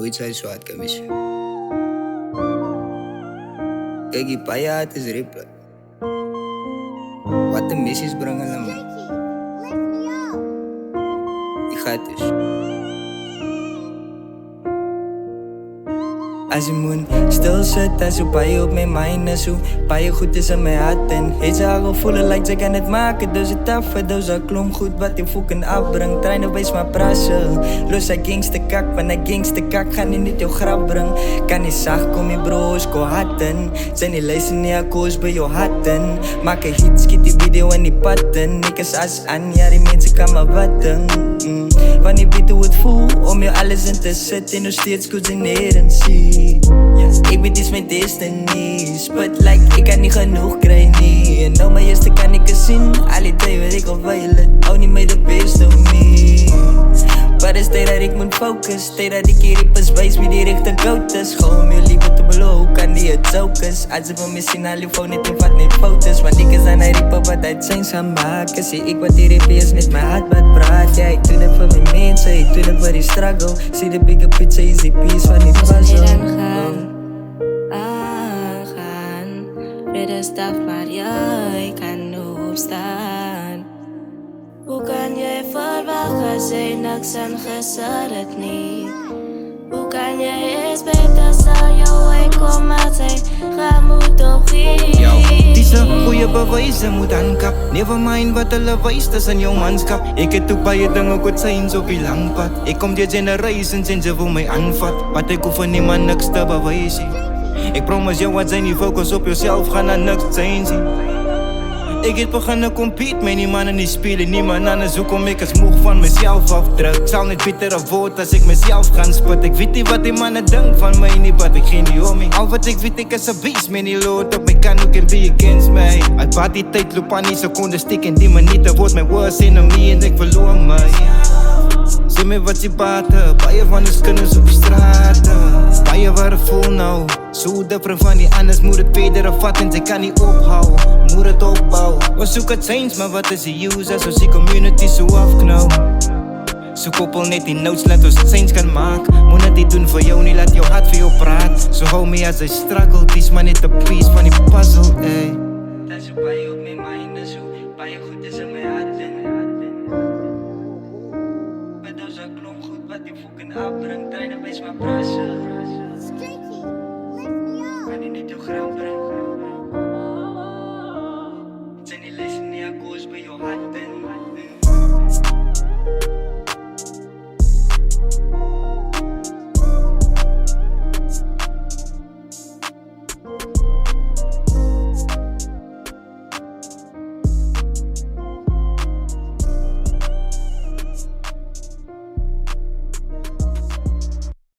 nooit sy swaar kan wees. Kyk, die paie het is rippe. Wat 'n messies bring hulle man. Die gat is. As die moon stil sit, as hoe baie op my mind is, hoe baie goed is in my hart. En het sy haar gevoel like sy kan het maak. Doos het af, doos haar klom goed wat die fucking afbring. Treine wees maar prasse, los haar gangste kak. Want haar gangste kak gaan nie net jou grap bring. Kan nie sag kom die bro, sko hatten. Sy nie luister nie, haar koos by jou hatten. Maak een hit, skiet die video in die patten. Ek is as aan, ja die mense kan maar watten. Want jy weet hoe het voel, om jou alles in te sit. En nog steeds goed in heren sien. Ek weet dis my destiny. Spit like ek kan nie genoeg kry nie. En nou my eerste kan ek sien. Al die tyd wat ek op violet, hou nie my the best of me. Maar is tyd dat ek moet focus. Tyd dat ek hierdie pas wees wie die rechte goud is. Gauw om jou liefde te beloo, kan die het zoukes. As ek wil my sien al die phone net en vat net foto's. Want ek is aan die riepe wat uit zijn gaan maken. Sê ek wat die riepe is net my hart wat praat. Ja, ek doen het vir my mense, ek doen het vir die struggle. See the bigger picture is die piece van die puzzle. Rede stap maar jy kan opstaan. Hoe kan jy verwag as jy niks ingesit het nie? Hoe kan jy eens beter sal jou uitkom as jy gemoed op gee? Diese goeie bewyse moet aankap. Never mind wat hulle wys, dis in jou manskap. Ek het ook baie dinge goed signs op die lang pad. Ek kom deur generations en jy wil my aanvat. Wat ek hoef nie man niks te bewys nie. Ek promise jou wat sy nie focus op jouself, gaan daar niks change nie. Ek het beginne compete met die man in die speel en niemand anders, hoekom ek is moeg van myself afdruk. Sal net betere word as ek myself gaan spit. Ek weet nie wat die manne dink van my nie, wat ek geen nie om my. Al wat ek weet ek is a beast, man die load op my kan ook en be against my. Ek wat die tyd loop aan die sekonde stik en die minute word my worst enemy en ek verloor my. Sê my wat jy bate, baie van ons kinders op die straat. Baie waar ek voel nou, so different van die anders. Moet het verder vat en sy kan nie ophou. Moet het opbou, ons soek het change, maar wat is die use as ons die community so afknou? So koppel net die notes, laat ons change kan maak. Moet net die doen vir jou nie, laat jou hart vir jou praat. So hou my as I struggle, dis maar net a piece van die puzzle, ey. Dat is hoe baie op my mind is, hoe baie goed is in my hart. Doos haar klom goed wat die fucking afbring. Treine wees maar prasse. Maar nie net jou grap bring.